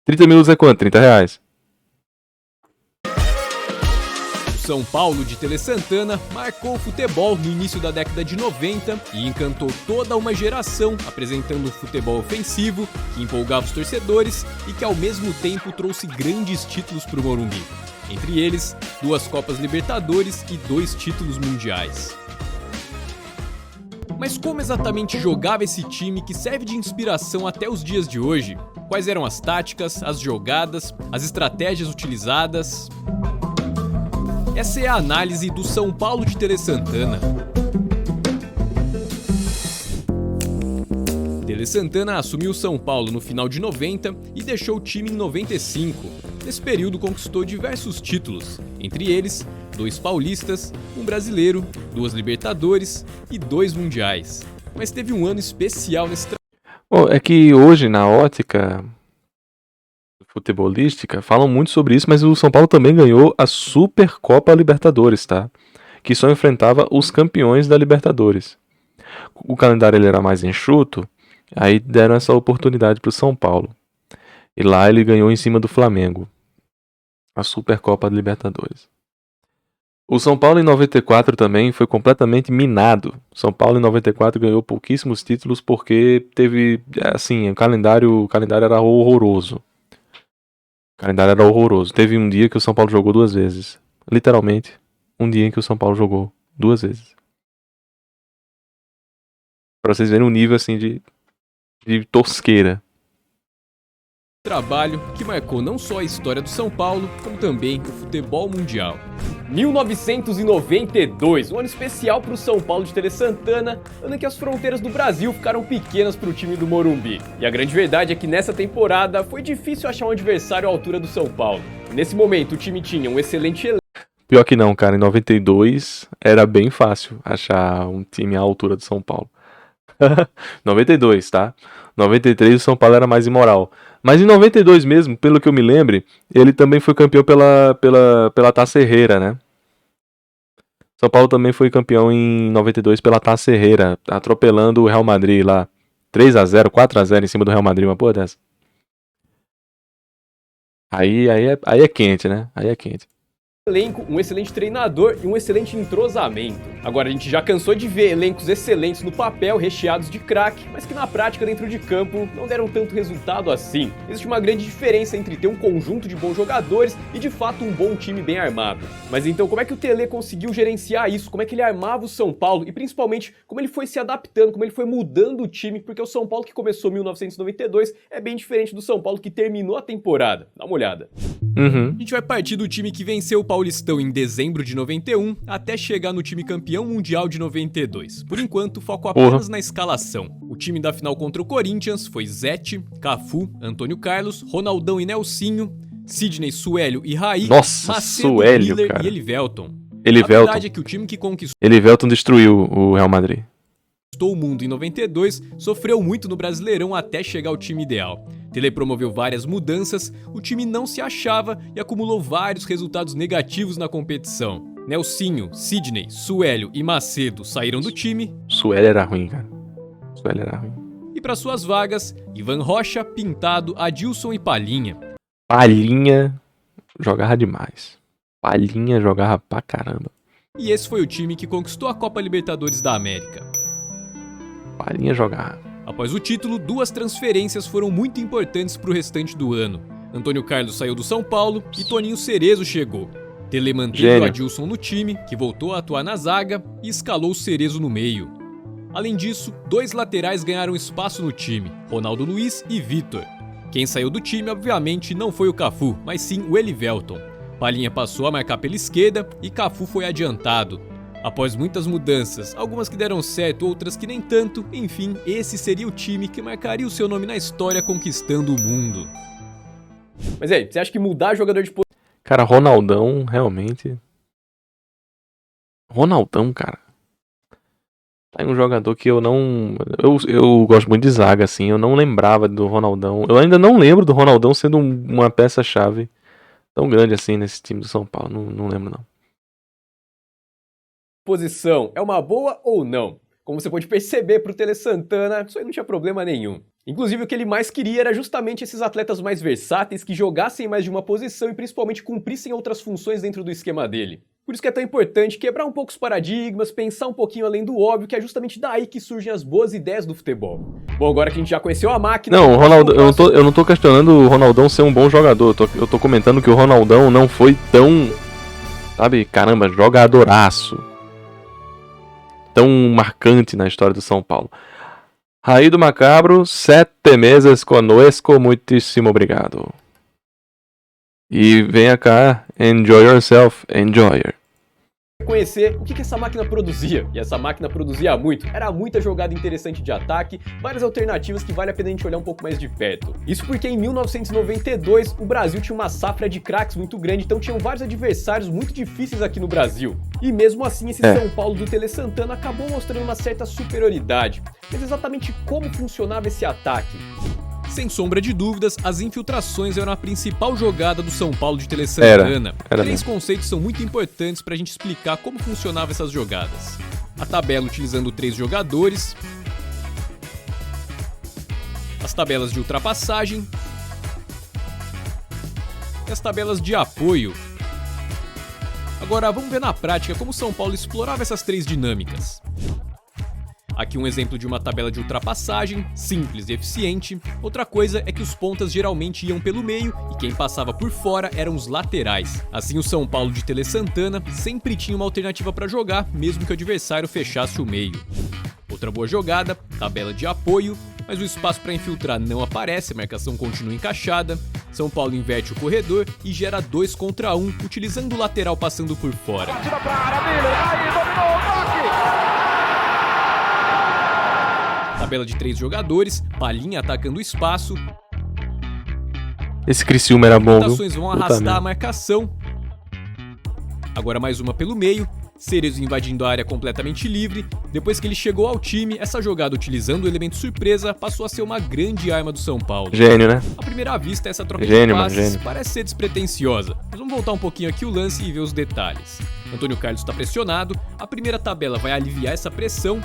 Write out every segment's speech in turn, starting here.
30 minutos é quanto? R$ 30. O São Paulo de Tele Santana marcou o futebol no início da década de 90 e encantou toda uma geração, apresentando um futebol ofensivo que empolgava os torcedores e que ao mesmo tempo trouxe grandes títulos para o Morumbi. Entre eles, 2 Copas Libertadores e 2 títulos mundiais. Mas como exatamente jogava esse time que serve de inspiração até os dias de hoje? Quais eram as táticas, as jogadas, as estratégias utilizadas? Essa é a análise do São Paulo de Tele Santana. Tele Santana assumiu o São Paulo no final de 90 e deixou o time em 95. Nesse período conquistou diversos títulos, entre eles 2 paulistas, 1 brasileiro, 2 Libertadores e 2 mundiais. Mas teve um ano especial nesse É que hoje, na ótica futebolística, falam muito sobre isso, mas o São Paulo também ganhou a Supercopa Libertadores, tá? Que só enfrentava os campeões da Libertadores. O calendário ele era mais enxuto, aí deram essa oportunidade pro São Paulo. E lá ele ganhou em cima do Flamengo, a Supercopa Libertadores. O São Paulo em 94 também foi completamente minado. São Paulo em 94 ganhou pouquíssimos títulos porque teve, assim, o calendário era horroroso. O calendário era horroroso. Teve um dia que o São Paulo jogou 2 vezes. Literalmente, um dia em que o São Paulo jogou 2 vezes. Pra vocês verem o nível, assim, de tosqueira. trabalho que marcou não só a história do São Paulo, como também o futebol mundial. 1992, um ano especial para o São Paulo de Tele Santana, ano em que as fronteiras do Brasil ficaram pequenas para o time do Morumbi. E a grande verdade é que nessa temporada foi difícil achar um adversário à altura do São Paulo. E nesse momento o time tinha um excelente elenco. Pior que não, cara, em 92 era bem fácil achar um time à altura do São Paulo. 92, tá? 93 o São Paulo era mais imoral. Mas em 92 mesmo, pelo que eu me lembre, ele também foi campeão pela Taça Herrera, né? São Paulo também foi campeão em 92 pela Taça Herrera, atropelando o Real Madrid lá. 3-0, 4-0 em cima do Real Madrid, uma porra dessa. Aí é quente, né? Aí é quente. Elenco, um excelente treinador e um excelente entrosamento. Agora, a gente já cansou de ver elencos excelentes no papel, recheados de craque, mas que na prática dentro de campo não deram tanto resultado assim. Existe uma grande diferença entre ter um conjunto de bons jogadores e de fato um bom time bem armado. Mas então como é que o Tele conseguiu gerenciar isso? Como é que ele armava o São Paulo? E principalmente como ele foi se adaptando, como ele foi mudando o time? Porque o São Paulo que começou em 1992 é bem diferente do São Paulo que terminou a temporada. Dá uma olhada. A gente vai partir do time que venceu o Paulistão em dezembro de 91 até chegar no time campeão mundial de 92. Por enquanto, foco apenas na escalação. O time da final contra o Corinthians foi Zete, Cafu, Antônio Carlos, Ronaldão e Nelsinho, Sidney, Suélio e Raí, Nossa, Macedo, Suélio, Miller cara. e Elivelton. Elivelton. A verdade é que o time que conquistou Elivelton destruiu o Real Madrid. o mundo em 92, sofreu muito no Brasileirão até chegar ao time ideal. Tele promoveu várias mudanças, o time não se achava e acumulou vários resultados negativos na competição. Nelsinho, Sidney, Suélio e Macedo saíram do time. Suélio era ruim, cara. Suélio era ruim. E para suas vagas, Ivan Rocha, Pintado, Adilson e Palhinha. Palhinha jogava demais. Palhinha jogava pra caramba. E esse foi o time que conquistou a Copa Libertadores da América. Palhinha jogava. Após o título, 2 transferências foram muito importantes para o restante do ano. Antônio Carlos saiu do São Paulo e Toninho Cerezo chegou. Tele manteve o Adilson no time, que voltou a atuar na zaga, e escalou o Cerezo no meio. Além disso, 2 laterais ganharam espaço no time, Ronaldo Luiz e Vitor. Quem saiu do time, obviamente, não foi o Cafu, mas sim o Elivelton. Palhinha passou a marcar pela esquerda e Cafu foi adiantado. Após muitas mudanças, algumas que deram certo, outras que nem tanto, enfim, esse seria o time que marcaria o seu nome na história conquistando o mundo. Mas aí, você acha que mudar jogador de posição... Cara, Ronaldão, realmente... Ronaldão, cara. Tá aí um jogador que eu não... Eu gosto muito de zaga, assim, eu não lembrava do Ronaldão. Eu ainda não lembro do Ronaldão sendo uma peça-chave tão grande assim nesse time do São Paulo, não lembro não. Posição é uma boa ou não? Como você pode perceber pro Tele Santana, isso aí não tinha problema nenhum. Inclusive, o que ele mais queria era justamente esses atletas mais versáteis que jogassem mais de uma posição e principalmente cumprissem outras funções dentro do esquema dele. Por isso que é tão importante quebrar um pouco os paradigmas, pensar um pouquinho além do óbvio, que é justamente daí que surgem as boas ideias do futebol. Bom, agora que a gente já conheceu a máquina... Não, o Ronaldão, eu não tô questionando o Ronaldão ser um bom jogador, eu tô comentando que o Ronaldão não foi tão, sabe, caramba, jogadoraço, tão marcante na história do São Paulo. Raí do Macabro, 7 meses conosco, muitíssimo obrigado. E venha cá, enjoy yourself, enjoyer. Conhecer o que essa máquina produzia, e essa máquina produzia muito, era muita jogada interessante de ataque, várias alternativas que vale a pena a gente olhar um pouco mais de perto. Isso porque em 1992 o Brasil tinha uma safra de craques muito grande, então tinham vários adversários muito difíceis aqui no Brasil. E mesmo assim esse São Paulo do Tele Santana acabou mostrando uma certa superioridade. Mas exatamente como funcionava esse ataque? Sem sombra de dúvidas, as infiltrações eram a principal jogada do São Paulo de Tele Santana. Três conceitos são muito importantes para a gente explicar como funcionavam essas jogadas. A tabela utilizando 3 jogadores, as tabelas de ultrapassagem e as tabelas de apoio. Agora vamos ver na prática como o São Paulo explorava essas 3 dinâmicas. Aqui um exemplo de uma tabela de ultrapassagem, simples e eficiente. Outra coisa é que os pontas geralmente iam pelo meio e quem passava por fora eram os laterais. Assim o São Paulo de Tele Santana sempre tinha uma alternativa para jogar, mesmo que o adversário fechasse o meio. Outra boa jogada, tabela de apoio, mas o espaço para infiltrar não aparece, a marcação continua encaixada. São Paulo inverte o corredor e gera 2 contra 1, utilizando o lateral passando por fora. Tabela de 3 jogadores, Palhinha atacando o espaço. Esse Criciúma era bom, viu? As vão arrastar a marcação. Agora mais uma pelo meio. Cerezo invadindo a área completamente livre. Depois que ele chegou ao time, essa jogada utilizando o elemento surpresa passou a ser uma grande arma do São Paulo. Gênio, né? À primeira vista, essa troca de passes parece ser despretensiosa. Mas vamos voltar um pouquinho aqui o lance e ver os detalhes. Antônio Carlos está pressionado. A primeira tabela vai aliviar essa pressão.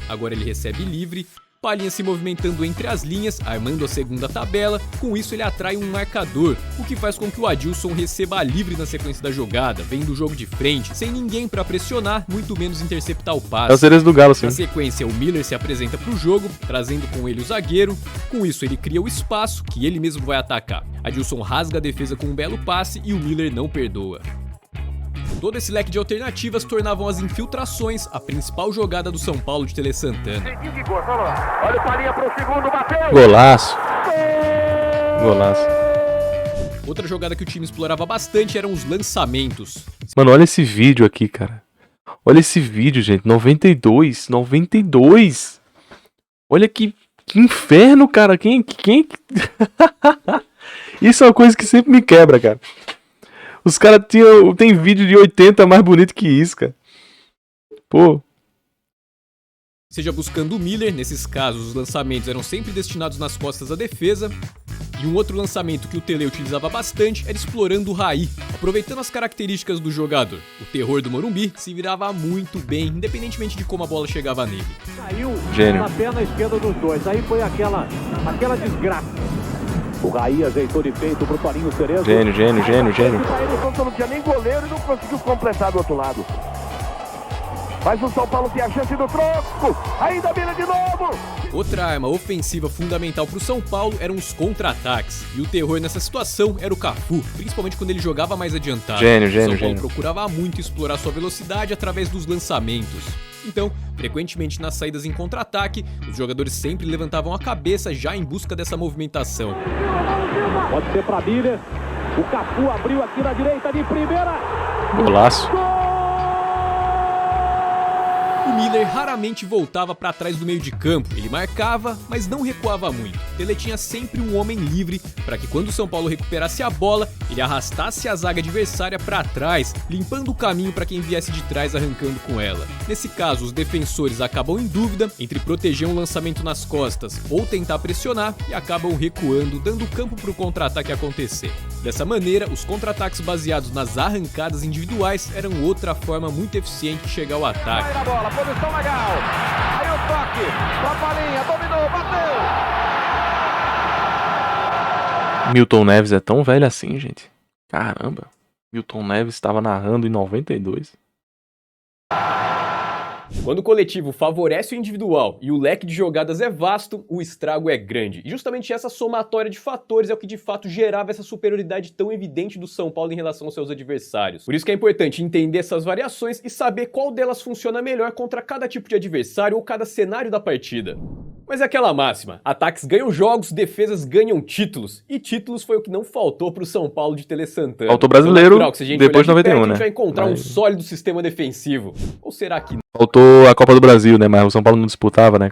Agora ele recebe livre, Palhinha se movimentando entre as linhas, armando a segunda tabela, com isso ele atrai um marcador, o que faz com que o Adilson receba livre na sequência da jogada, vendo o jogo de frente, sem ninguém para pressionar, muito menos interceptar o passe. É o Cerezo do Galo, sim. Na sequência, o Miller se apresenta para o jogo, trazendo com ele o zagueiro, com isso ele cria o espaço, que ele mesmo vai atacar. Adilson rasga a defesa com um belo passe e o Miller não perdoa. Todo esse leque de alternativas tornavam as infiltrações a principal jogada do São Paulo de Tele Santana. Olha o Palhinha pro segundo, bateu! Golaço! Golaço. Outra jogada que o time explorava bastante eram os lançamentos. Mano, olha esse vídeo aqui, cara. Olha esse vídeo, gente. 92! Olha que inferno, cara. Quem... Isso é uma coisa que sempre me quebra, cara. Os caras tem vídeo de 80 mais bonito que isso, cara. Pô. Seja buscando o Miller, nesses casos os lançamentos eram sempre destinados nas costas da defesa. E um outro lançamento que o Tele utilizava bastante era explorando o Raí, aproveitando as características do jogador. O terror do Morumbi se virava muito bem, independentemente de como a bola chegava nele. Caiu Gênio. na perna esquerda dos dois, aí foi aquela desgraça. O Raí ajeitou de peito pro Torinho Cerezo. Gênio. O não tinha nem goleiro e não conseguiu completar do outro lado. Mas o São Paulo tem a chance do troco. Ainda mira de novo. Outra arma ofensiva fundamental para o São Paulo eram os contra-ataques. E o terror nessa situação era o Cafu, principalmente quando ele jogava mais adiantado. Gênio. O São Paulo procurava muito explorar sua velocidade através dos lançamentos. Então, frequentemente nas saídas em contra-ataque, os jogadores sempre levantavam a cabeça já em busca dessa movimentação. Pode ser para Miller. O Cafu abriu aqui na direita de primeira. Golaço. O Miller raramente voltava para trás do meio de campo, ele marcava, mas não recuava muito. Ele tinha sempre um homem livre para que quando o São Paulo recuperasse a bola, ele arrastasse a zaga adversária para trás, limpando o caminho para quem viesse de trás arrancando com ela. Nesse caso, os defensores acabam em dúvida entre proteger um lançamento nas costas ou tentar pressionar e acabam recuando, dando campo para o contra-ataque acontecer. Dessa maneira, os contra-ataques baseados nas arrancadas individuais eram outra forma muito eficiente de chegar ao ataque. Posição legal. Aí o toque, pra Palinha, dominou, bateu! Milton Neves é tão velho assim, gente. Caramba. Milton Neves estava narrando em 92. Quando o coletivo favorece o individual e o leque de jogadas é vasto, o estrago é grande. E justamente essa somatória de fatores é o que de fato gerava essa superioridade tão evidente do São Paulo em relação aos seus adversários. Por isso que é importante entender essas variações e saber qual delas funciona melhor contra cada tipo de adversário ou cada cenário da partida. Mas é aquela máxima, ataques ganham jogos, defesas ganham títulos. E títulos foi o que não faltou pro São Paulo de Tele Santana. Faltou brasileiro depois de 91, perto, né? A gente vai encontrar um sólido sistema defensivo. Ou será que não? Faltou a Copa do Brasil, né? Mas o São Paulo não disputava, né?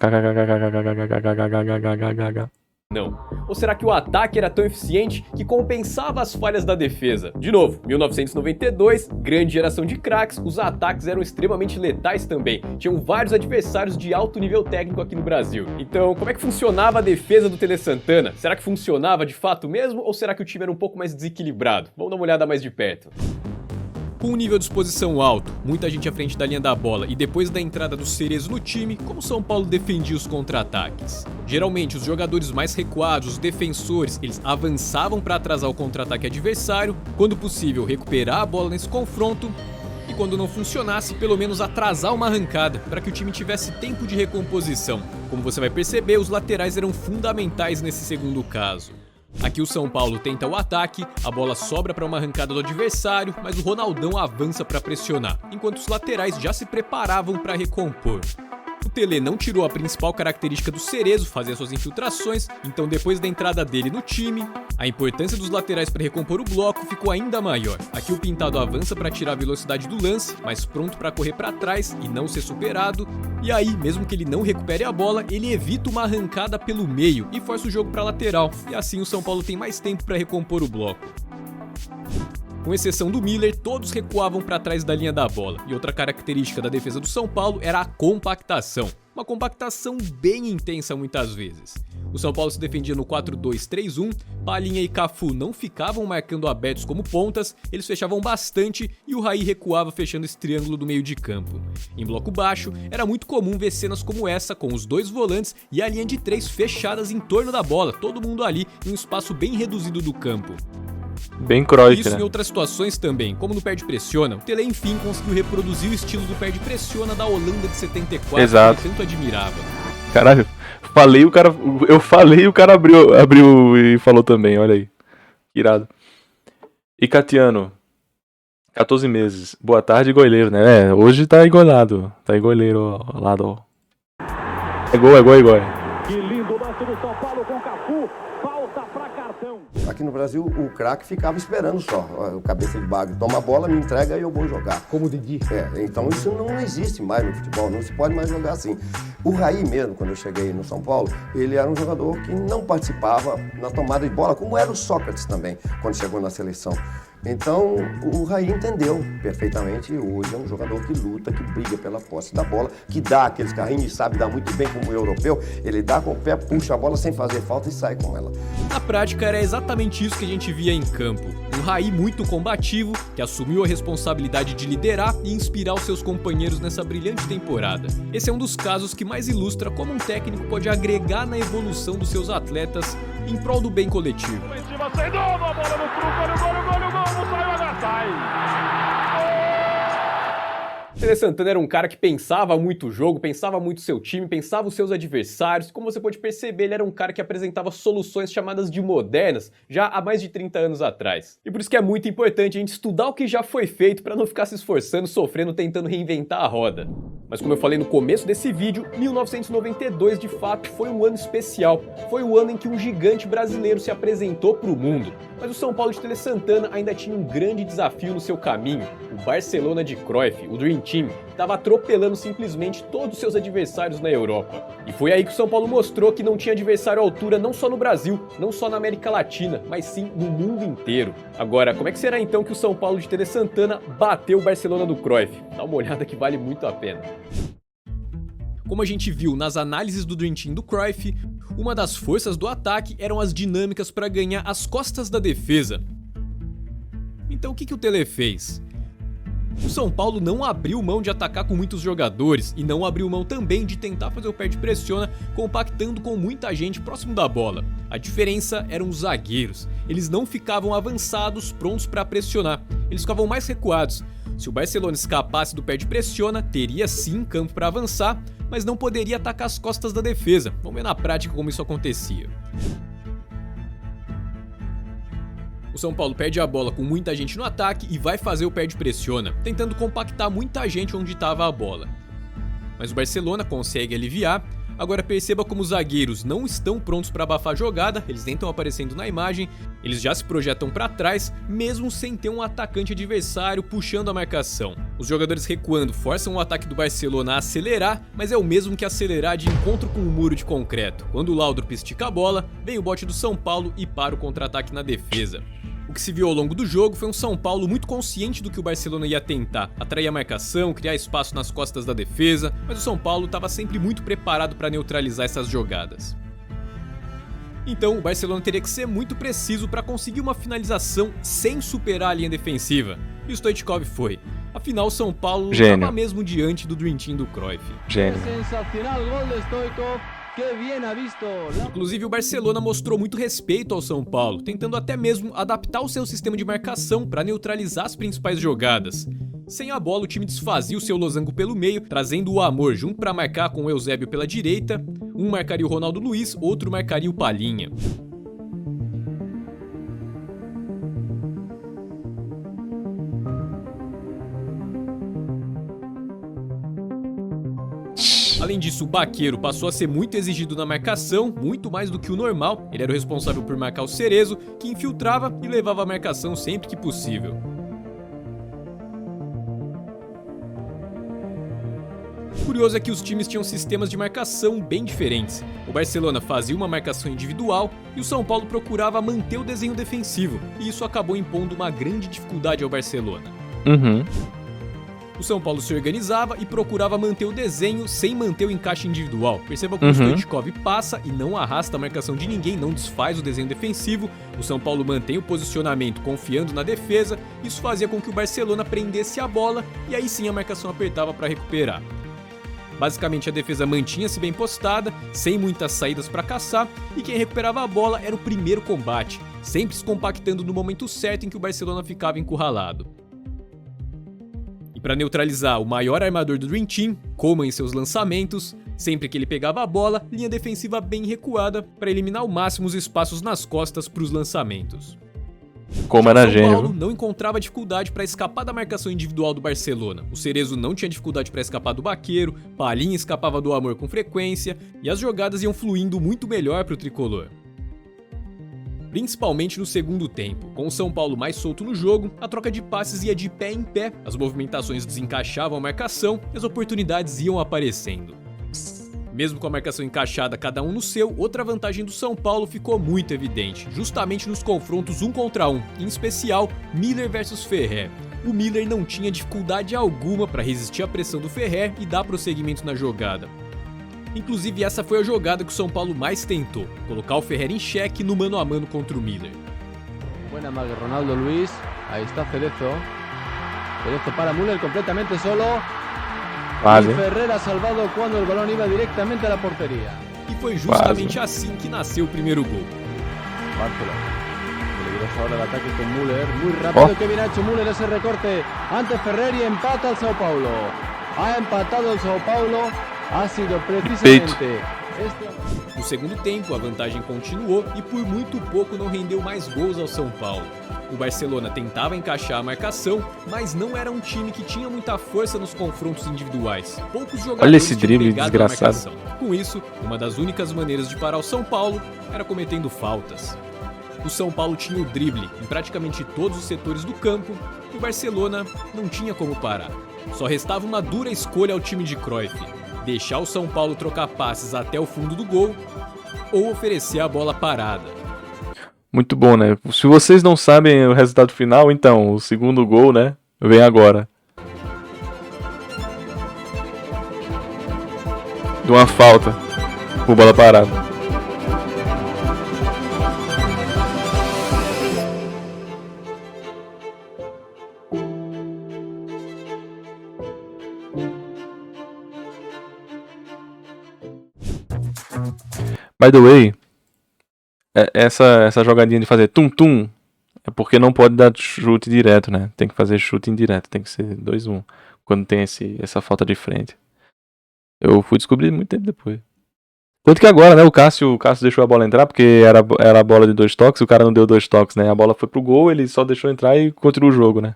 Não. Ou será que o ataque era tão eficiente que compensava as falhas da defesa? De novo, 1992, grande geração de craques, os ataques eram extremamente letais também. Tinham vários adversários de alto nível técnico aqui no Brasil. Então, como é que funcionava a defesa do Tele Santana? Será que funcionava de fato mesmo ou será que o time era um pouco mais desequilibrado? Vamos dar uma olhada mais de perto. Com um nível de exposição alto, muita gente à frente da linha da bola e depois da entrada do Cerezo no time, como o São Paulo defendia os contra-ataques? Geralmente, os jogadores mais recuados, os defensores, eles avançavam para atrasar o contra-ataque adversário, quando possível recuperar a bola nesse confronto e quando não funcionasse, pelo menos atrasar uma arrancada, para que o time tivesse tempo de recomposição. Como você vai perceber, os laterais eram fundamentais nesse segundo caso. Aqui o São Paulo tenta o ataque, a bola sobra para uma arrancada do adversário, mas o Ronaldão avança para pressionar, enquanto os laterais já se preparavam para recompor. O Tele não tirou a principal característica do Cerezo, fazer suas infiltrações, então depois da entrada dele no time, a importância dos laterais para recompor o bloco ficou ainda maior. Aqui o Pintado avança para tirar a velocidade do lance, mas pronto para correr para trás e não ser superado. E aí, mesmo que ele não recupere a bola, ele evita uma arrancada pelo meio e força o jogo para lateral. E assim o São Paulo tem mais tempo para recompor o bloco. Com exceção do Miller, todos recuavam para trás da linha da bola. E outra característica da defesa do São Paulo era a compactação. Uma compactação bem intensa muitas vezes. O São Paulo se defendia no 4-2-3-1, Palinha e Cafu não ficavam marcando abertos como pontas, eles fechavam bastante e o Raí recuava fechando esse triângulo do meio de campo. Em bloco baixo, era muito comum ver cenas como essa, com os dois volantes e a linha de três fechadas em torno da bola, todo mundo ali em um espaço bem reduzido do campo. Bem Cruyff, Isso né? em outras situações também, como no perde-pressiona, o Tele enfim conseguiu reproduzir o estilo do perde-pressiona da Holanda de 74, Exato. que ele tanto admirava. Caralho, eu falei e o cara abriu e falou também, olha aí. Irado. E Catiano, 14 meses. Boa tarde, goleiro, né? Hoje tá engolado. Tá engoleiro ao lado, ó. É gol. Que lindo lance do São Paulo com Cafu. Falta pra cartão. Aqui no Brasil, o craque ficava esperando só. O cabeça de bagre toma a bola, me entrega e eu vou jogar. Como o Didi. Então isso não existe mais no futebol, não se pode mais jogar assim. O Raí mesmo, quando eu cheguei no São Paulo, ele era um jogador que não participava na tomada de bola, como era o Sócrates também, quando chegou na seleção. Então, o Raí entendeu perfeitamente e hoje é um jogador que luta, que briga pela posse da bola, que dá aqueles carrinhos e sabe dar muito bem como o europeu. Ele dá com o pé, puxa a bola sem fazer falta e sai com ela. Na prática, era exatamente isso que a gente via em campo. Um Raí muito combativo, que assumiu a responsabilidade de liderar e inspirar os seus companheiros nessa brilhante temporada. Esse é um dos casos que mais ilustra como um técnico pode agregar na evolução dos seus atletas em prol do bem coletivo. Em cima, sem dono, a bola no fundo, gol, não saiu, agora sai. Tele Santana era um cara que pensava muito o jogo, pensava muito o seu time, pensava os seus adversários. Como você pode perceber, ele era um cara que apresentava soluções chamadas de modernas já há mais de 30 anos atrás. E por isso que é muito importante a gente estudar o que já foi feito para não ficar se esforçando, sofrendo, tentando reinventar a roda. Mas como eu falei no começo desse vídeo, 1992 de fato foi um ano especial. Foi o ano em que um gigante brasileiro se apresentou para o mundo. Mas o São Paulo de Tele Santana ainda tinha um grande desafio no seu caminho. O Barcelona de Cruyff, o Dream Team, estava atropelando simplesmente todos os seus adversários na Europa. E foi aí que o São Paulo mostrou que não tinha adversário à altura não só no Brasil, não só na América Latina, mas sim no mundo inteiro. Agora, como é que será então que o São Paulo de Tele Santana bateu o Barcelona do Cruyff? Dá uma olhada que vale muito a pena. Como a gente viu nas análises do Dream Team do Cruyff, uma das forças do ataque eram as dinâmicas para ganhar as costas da defesa. Então o que o Tele fez? O São Paulo não abriu mão de atacar com muitos jogadores e não abriu mão também de tentar fazer o perde-pressiona compactando com muita gente próximo da bola. A diferença eram os zagueiros. Eles não ficavam avançados prontos para pressionar, eles ficavam mais recuados. Se o Barcelona escapasse do perde-pressiona, teria sim campo para avançar, mas não poderia atacar as costas da defesa. Vamos ver na prática como isso acontecia. O São Paulo perde a bola com muita gente no ataque e vai fazer o perde-pressiona, tentando compactar muita gente onde estava a bola. Mas o Barcelona consegue aliviar. Agora perceba como os zagueiros não estão prontos para abafar a jogada, eles nem estão aparecendo na imagem, eles já se projetam para trás, mesmo sem ter um atacante adversário puxando a marcação. Os jogadores recuando forçam o ataque do Barcelona a acelerar, mas é o mesmo que acelerar de encontro com um muro de concreto. Quando o Laudrup estica a bola, vem o bote do São Paulo e para o contra-ataque na defesa. O que se viu ao longo do jogo foi um São Paulo muito consciente do que o Barcelona ia tentar, atrair a marcação, criar espaço nas costas da defesa, mas o São Paulo estava sempre muito preparado para neutralizar essas jogadas. Então o Barcelona teria que ser muito preciso para conseguir uma finalização sem superar a linha defensiva, e o Stoichkov foi. Afinal, o São Paulo estava mesmo diante do Dream Team do Cruyff. Gênio. Sensacional gol de Stoichkov. Inclusive o Barcelona mostrou muito respeito ao São Paulo, tentando até mesmo adaptar o seu sistema de marcação para neutralizar as principais jogadas. Sem a bola, o time desfazia o seu losango pelo meio, trazendo o Amor junto para marcar com o Eusébio pela direita. Um marcaria o Ronaldo Luiz, outro marcaria o Palhinha. Além disso, o Baqueiro passou a ser muito exigido na marcação, muito mais do que o normal. Ele era o responsável por marcar o Cerezo, que infiltrava e levava a marcação sempre que possível. O curioso é que os times tinham sistemas de marcação bem diferentes. O Barcelona fazia uma marcação individual e o São Paulo procurava manter o desenho defensivo, e isso acabou impondo uma grande dificuldade ao Barcelona. O São Paulo se organizava e procurava manter o desenho sem manter o encaixe individual. Perceba como o Stoichkov passa e não arrasta a marcação de ninguém, não desfaz o desenho defensivo. O São Paulo mantém o posicionamento confiando na defesa. Isso fazia com que o Barcelona prendesse a bola e aí sim a marcação apertava para recuperar. Basicamente a defesa mantinha-se bem postada, sem muitas saídas para caçar, e quem recuperava a bola era o primeiro combate, sempre se compactando no momento certo em que o Barcelona ficava encurralado. Para neutralizar o maior armador do Dream Team, Koeman em seus lançamentos, sempre que ele pegava a bola, linha defensiva bem recuada para eliminar ao máximo os espaços nas costas para os lançamentos. Como era São Paulo gênio. não encontrava dificuldade para escapar da marcação individual do Barcelona. O Cerezo não tinha dificuldade para escapar do Baqueiro, Palhinha escapava do Amor com frequência e as jogadas iam fluindo muito melhor para o tricolor. Principalmente no segundo tempo. Com o São Paulo mais solto no jogo, a troca de passes ia de pé em pé, as movimentações desencaixavam a marcação e as oportunidades iam aparecendo. Mesmo com a marcação encaixada cada um no seu, outra vantagem do São Paulo ficou muito evidente, justamente nos confrontos 1 contra 1, em especial Miller versus Ferrer. O Miller não tinha dificuldade alguma para resistir à pressão do Ferrer e dar prosseguimento na jogada. Inclusive essa foi a jogada que o São Paulo mais tentou, colocar o Ferrer em xeque no mano a mano contra o Miller. Buena marca Ronaldo Luiz, aí está Cerezo. Cerezo para Müller completamente solo. Quase. E Ferreira salvado quando o balão ia diretamente à porteria. E foi justamente assim que nasceu o primeiro gol. Barcelona. Peligroso ahora el ataque con Müller. Muy rápido que bien ha hecho Müller ese recorte ante Ferrer y empata al Sao Paulo. Ha empatado el Sao Paulo. Ha sido precisamente No segundo tempo, a vantagem continuou e por muito pouco não rendeu mais gols ao São Paulo. O Barcelona tentava encaixar a marcação, mas não era um time que tinha muita força nos confrontos individuais. Poucos jogadores Olha esse tinham drible pegado na desgraçado. marcação. Com isso, uma das únicas maneiras de parar o São Paulo era cometendo faltas. O São Paulo tinha o drible em praticamente todos os setores do campo e o Barcelona não tinha como parar. Só restava uma dura escolha ao time de Cruyff: deixar o São Paulo trocar passes até o fundo do gol ou oferecer a bola parada. Muito bom, né? Se vocês não sabem o resultado final, então, o segundo gol, né? Vem agora. De uma falta. Por bola parada. By the way, essa jogadinha de fazer tum-tum é porque não pode dar chute direto, né? Tem que fazer chute indireto, tem que ser 2-1. Quando tem essa falta de frente. Eu fui descobrir muito tempo depois. Tanto que agora, né, o Cássio deixou a bola entrar, porque era a bola de 2 toques, o cara não deu 2 toques, né? A bola foi pro gol, ele só deixou entrar e continuou o jogo, né?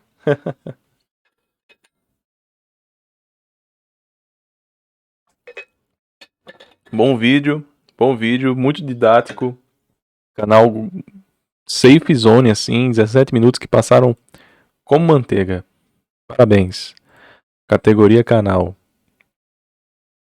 Bom vídeo, muito didático. Canal Safe Zone, assim, 17 minutos que passaram como manteiga. Parabéns. Categoria canal.